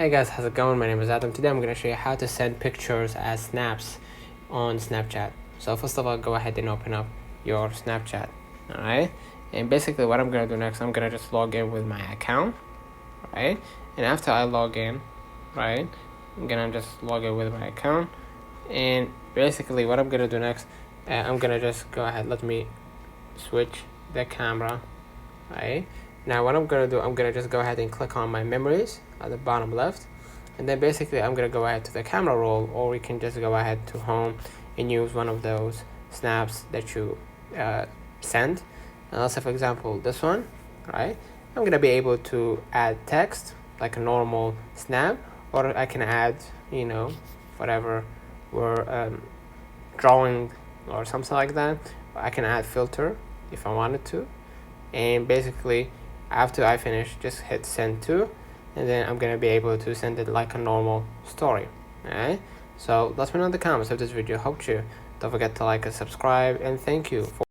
Hey guys, how's it going? My name is Adam. Today I'm going to show you how to send pictures as snaps on Snapchat. So first of all, go ahead and open up your Snapchat. Alright, and basically what I'm going to do next, I'm going to just log in with my account. Right, and after I log in, right, I'm going to just log in with my account. And basically what I'm going to do next, I'm going to just go ahead, let me switch the camera. Right, now what I'm going to do, I'm going to just go ahead and click on my memories at the bottom left, and then basically I'm going to go ahead to the camera roll, or we can just go ahead to home and use one of those snaps that you send. And let's say for example this one, right, I'm going to be able to add text like a normal snap, or I can add, you know, whatever we're drawing or something like that. I can add filter if I wanted to, and basically after I finish, just hit send to, and then I'm gonna be able to send it like a normal story. Alright, so let me know in the comments if this video helped you. Don't forget to like and subscribe, and thank you for